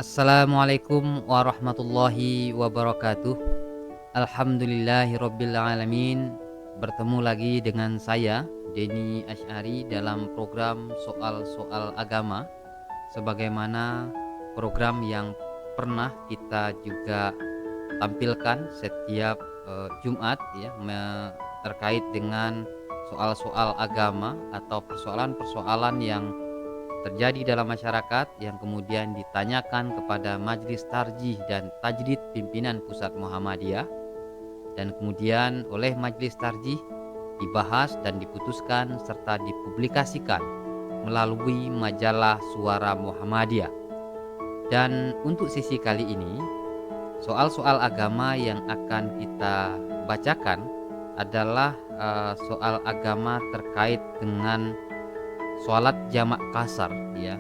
Assalamualaikum warahmatullahi wabarakatuh. Alhamdulillahirabbil alamin. Bertemu lagi dengan saya Denny Asy'ari dalam program soal-soal agama, sebagaimana program yang pernah kita juga tampilkan setiap Jumat ya, terkait dengan soal-soal agama atau persoalan-persoalan yang terjadi dalam masyarakat yang kemudian ditanyakan kepada Majelis Tarjih dan Tajdid Pimpinan Pusat Muhammadiyah, dan kemudian oleh Majelis Tarjih dibahas dan diputuskan serta dipublikasikan melalui majalah Suara Muhammadiyah. Dan untuk sesi kali ini, soal-soal agama yang akan kita bacakan adalah soal agama terkait dengan sholat jamak kasar ya,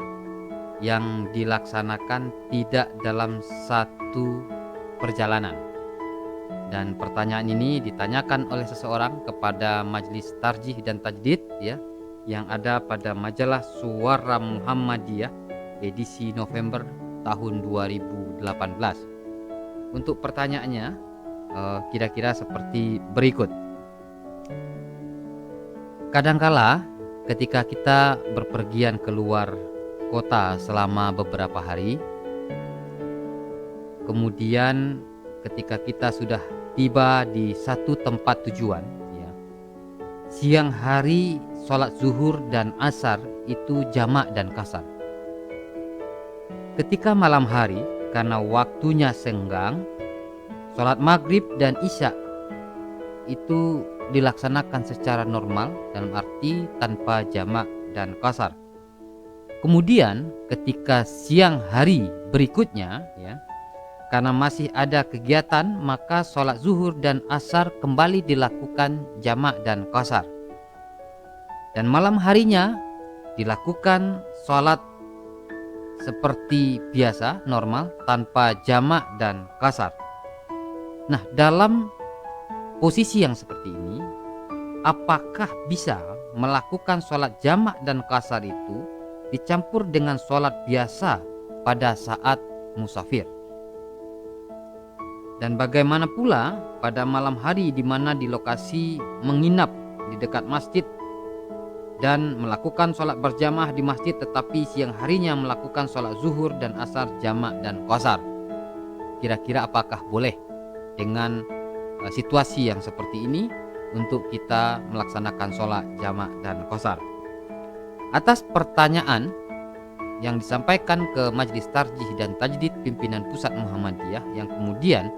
yang dilaksanakan tidak dalam satu perjalanan. Dan pertanyaan ini ditanyakan oleh seseorang kepada Majelis Tarjih dan Tajdid ya, yang ada pada majalah Suara Muhammadiyah edisi November tahun 2018. Untuk pertanyaannya kira-kira seperti berikut. Kadangkala ketika kita berpergian keluar kota selama beberapa hari, kemudian ketika kita sudah tiba di satu tempat tujuan ya, siang hari sholat zuhur dan asar itu jamak dan kasar. Ketika malam hari karena waktunya senggang, sholat maghrib dan isya itu dilaksanakan secara normal, dalam arti tanpa jamak dan kasar. Kemudian ketika siang hari berikutnya ya, karena masih ada kegiatan, maka sholat zuhur dan asar kembali dilakukan jamak dan kasar. Dan malam harinya dilakukan sholat seperti biasa normal tanpa jamak dan kasar. Nah, dalam posisi yang seperti ini, apakah bisa melakukan sholat jamak dan kasar itu dicampur dengan sholat biasa pada saat musafir? Dan bagaimana pula pada malam hari di mana di lokasi menginap di dekat masjid dan melakukan sholat berjamaah di masjid, tetapi siang harinya melakukan sholat zuhur dan asar jamak dan kasar? Kira-kira apakah boleh dengan situasi yang seperti ini untuk kita melaksanakan sholat jamak dan kasar? Atas pertanyaan yang disampaikan ke Majelis Tarjih dan Tajdid Pimpinan Pusat Muhammadiyah yang kemudian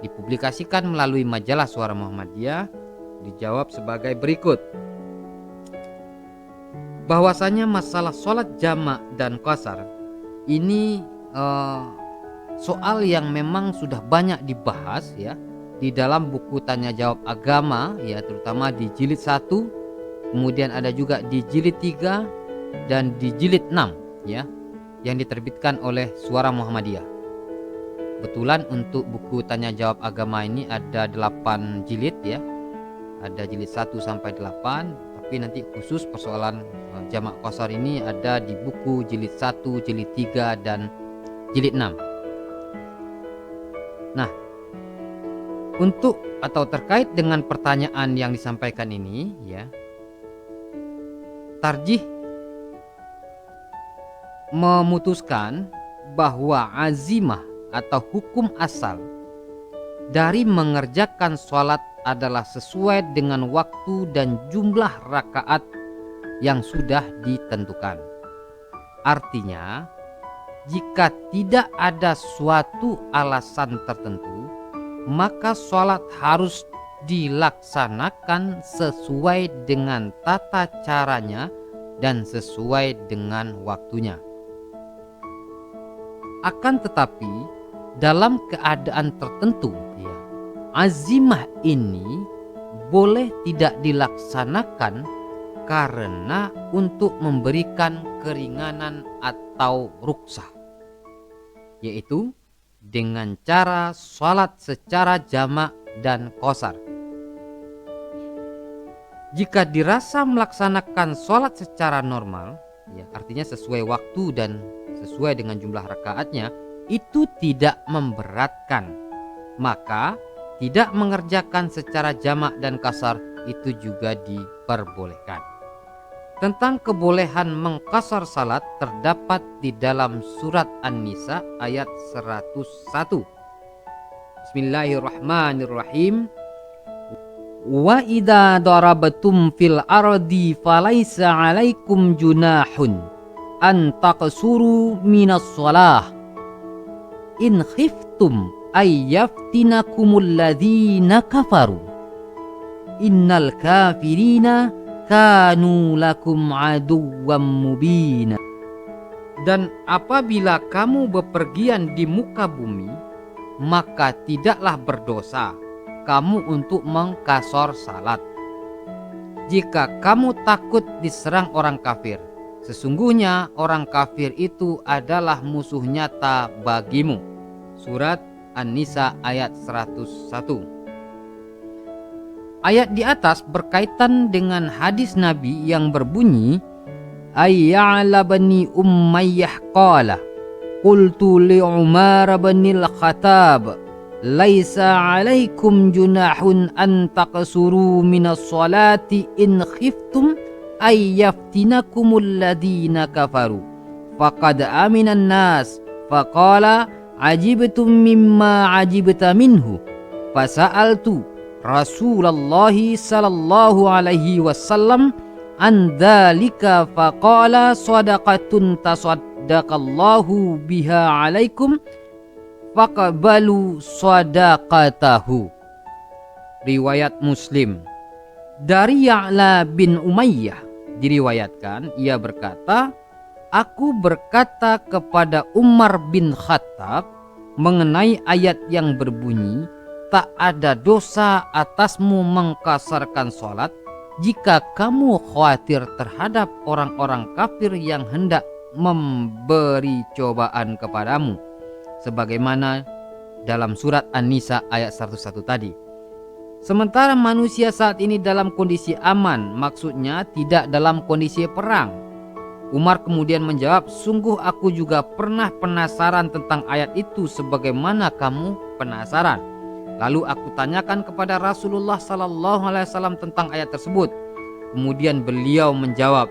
dipublikasikan melalui majalah Suara Muhammadiyah, dijawab sebagai berikut. Bahwasanya masalah sholat jamak dan kasar ini soal yang memang sudah banyak dibahas ya di dalam buku tanya jawab agama ya, terutama di jilid 1, kemudian ada juga di jilid 3 dan di jilid 6 ya, yang diterbitkan oleh Suara Muhammadiyah. Kebetulan untuk buku tanya jawab agama ini ada 8 jilid ya, ada jilid 1 sampai 8, tapi nanti khusus persoalan jamak kasar ini ada di buku jilid 1, jilid 3 dan jilid 6. Nah, untuk atau terkait dengan pertanyaan yang disampaikan ini ya, Tarjih memutuskan bahwa azimah atau hukum asal dari mengerjakan sholat adalah sesuai dengan waktu dan jumlah rakaat yang sudah ditentukan. Artinya, jika tidak ada suatu alasan tertentu, maka sholat harus dilaksanakan sesuai dengan tata caranya dan sesuai dengan waktunya. Akan tetapi dalam keadaan tertentu ya, azimah ini boleh tidak dilaksanakan karena untuk memberikan keringanan atau ruksah, yaitu dengan cara sholat secara jamak dan qasar. Jika dirasa melaksanakan sholat secara normal, ya artinya sesuai waktu dan sesuai dengan jumlah rakaatnya, itu tidak memberatkan, maka tidak mengerjakan secara jamak dan kasar itu juga diperbolehkan. Tentang kebolehan mengkasar salat terdapat di dalam surat An-Nisa ayat 101. Bismillahirrahmanirrahim. Wa idza darabatum fil ardi falaisa 'alaikum junahun an taqsuru minas shalah in khiftum ayyaftinakumul ladzina kafaru innal kafirina kanu lakum aduwwam mubina. Dan apabila kamu bepergian di muka bumi, maka tidaklah berdosa kamu untuk mengkasor salat jika kamu takut diserang orang kafir. Sesungguhnya orang kafir itu adalah musuh nyata bagimu. Surat An-Nisa ayat 101. Ayat di atas berkaitan dengan hadis Nabi yang berbunyi Ayya'la bani Umayyah qala qultu li Umar binil Khattab laisa 'alaikum junahun an taqsuru minas salati in khiftum ayyaftinakumul ladzina kafaru faqad aminan nas faqala ajibtum mimma ajibta minhu fasa'altu Rasulullah sallallahu alaihi wasallam an dzalika faqala shadaqatun tasaddaqallahu biha alaikum faqbalu shadaqatahu. Riwayat Muslim. Dari Ya'la bin Umayyah diriwayatkan ia berkata, aku berkata kepada Umar bin Khattab mengenai ayat yang berbunyi tak ada dosa atasmu mengkasarkan sholat jika kamu khawatir terhadap orang-orang kafir yang hendak memberi cobaan kepadamu, sebagaimana dalam surat An-Nisa ayat 101 tadi. Sementara manusia saat ini dalam kondisi aman, maksudnya tidak dalam kondisi perang. Umar kemudian menjawab, sungguh aku juga pernah penasaran tentang ayat itu sebagaimana kamu penasaran. Lalu aku tanyakan kepada Rasulullah sallallahu alaihi wasallam tentang ayat tersebut. Kemudian beliau menjawab,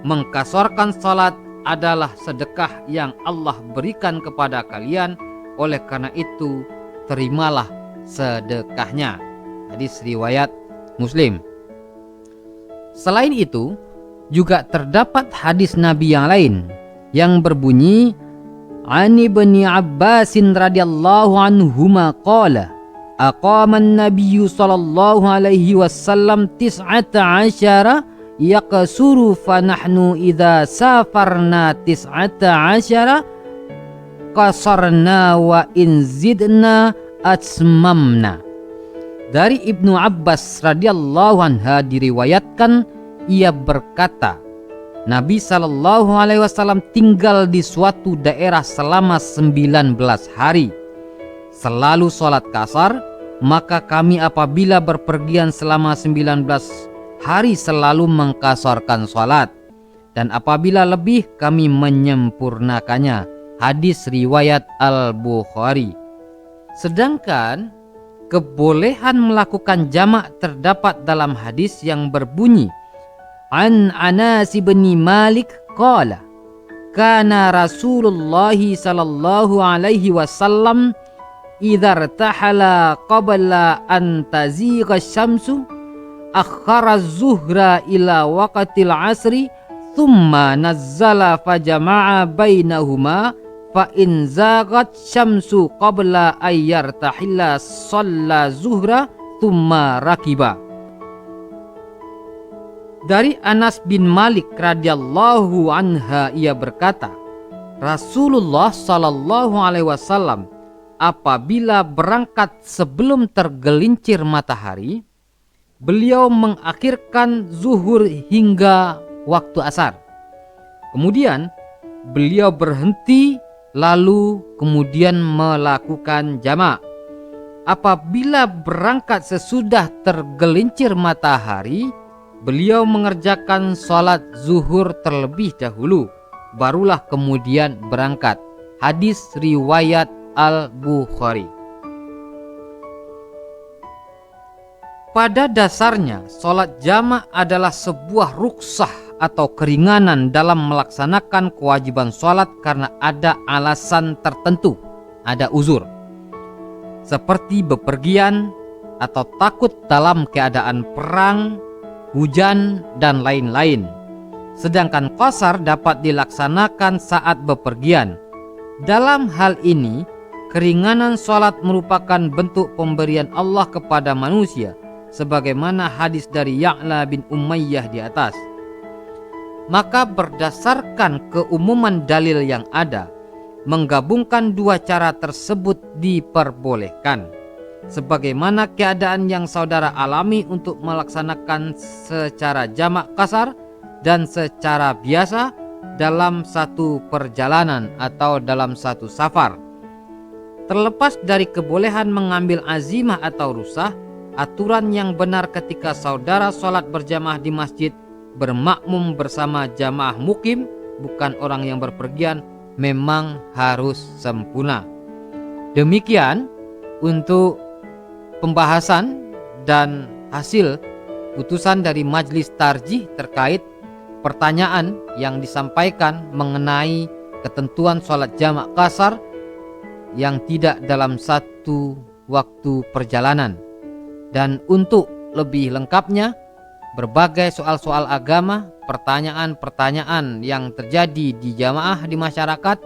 mengkasorkan salat adalah sedekah yang Allah berikan kepada kalian, oleh karena itu terimalah sedekahnya. Hadis riwayat Muslim. Selain itu juga terdapat hadis Nabi yang lain yang berbunyi Ani Ibni Abbasin radhiyallahu anhuma qala aqama an-nabiyyu sallallahu alaihi wasallam 19 yaqsuru fa nahnu idza safarna 19 qasarna wa in zidna atmamna. Dari Ibnu Abbas radhiyallahu anha diriwayatkan ia berkata, Nabi sallallahu alaihi wasallam tinggal di suatu daerah selama 19 hari, selalu sholat kasar, maka kami apabila berpergian selama 19 hari selalu mengkasarkan sholat, dan apabila lebih kami menyempurnakannya. Hadis riwayat Al-Bukhari. Sedangkan kebolehan melakukan jamak terdapat dalam hadis yang berbunyi An Anas bin Malik qala kana Rasulullah sallallahu alaihi wasallam idza irtahala qabla an tazigha syamsu akhara az-zuhra ila waqtil asri thumma nazzala fajama'a bainahuma fa in zaghat syamsu qabla ayyartahilla shalla zuhra thumma rakiba. Dari Anas bin Malik radhiyallahu anha ia berkata, Rasulullah sallallahu alaihi wasallam apabila berangkat sebelum tergelincir matahari, beliau mengakhirkan zuhur hingga waktu asar. Kemudian beliau berhenti lalu kemudian melakukan jamak. Apabila berangkat sesudah tergelincir matahari, beliau mengerjakan sholat zuhur terlebih dahulu, barulah kemudian berangkat. Hadis riwayat Al-Bukhari. Pada dasarnya, sholat jamak adalah sebuah rukhsah atau keringanan dalam melaksanakan kewajiban sholat karena ada alasan tertentu, ada uzur. Seperti bepergian atau takut dalam keadaan perang, hujan, dan lain-lain. Sedangkan qashar dapat dilaksanakan saat bepergian. Dalam hal ini, keringanan sholat merupakan bentuk pemberian Allah kepada manusia, sebagaimana hadis dari Ya'la bin Umayyah di atas. Maka berdasarkan keumuman dalil yang ada, menggabungkan dua cara tersebut diperbolehkan, sebagaimana keadaan yang saudara alami untuk melaksanakan secara jamak qashar dan secara biasa dalam satu perjalanan atau dalam satu safar. Terlepas dari kebolehan mengambil azimah atau rukhsah, aturan yang benar ketika saudara sholat berjamaah di masjid bermakmum bersama jamaah mukim, bukan orang yang berpergian, memang harus sempurna. Demikian untuk pembahasan dan hasil putusan dari Majelis Tarjih terkait pertanyaan yang disampaikan mengenai ketentuan sholat jamak qashar yang tidak dalam satu waktu perjalanan. Dan untuk lebih lengkapnya, berbagai soal-soal agama, pertanyaan-pertanyaan yang terjadi di jamaah di masyarakat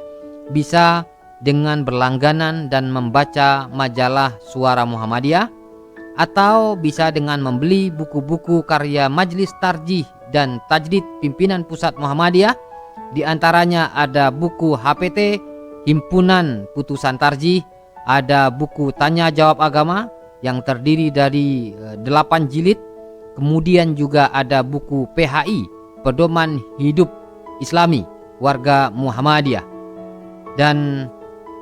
bisa dengan berlangganan dan membaca majalah Suara Muhammadiyah, atau bisa dengan membeli buku-buku karya Majelis Tarjih dan Tajdid Pimpinan Pusat Muhammadiyah. Di antaranya ada buku HPT Himpunan Putusan Tarjih, ada buku Tanya Jawab Agama yang terdiri dari 8 jilid, kemudian juga ada buku PHI Pedoman Hidup Islami Warga Muhammadiyah. Dan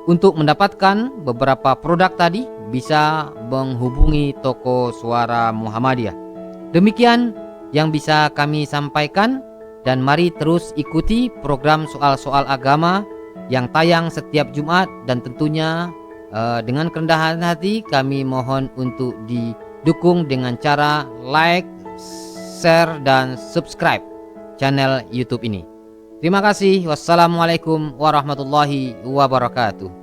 untuk mendapatkan beberapa produk tadi bisa menghubungi toko Suara Muhammadiyah. Demikian yang bisa kami sampaikan, dan mari terus ikuti program soal-soal agama yang tayang setiap Jumat, dan tentunya dengan kerendahan hati kami mohon untuk didukung dengan cara like, share, dan subscribe channel YouTube ini. Terima kasih. Wassalamualaikum warahmatullahi wabarakatuh.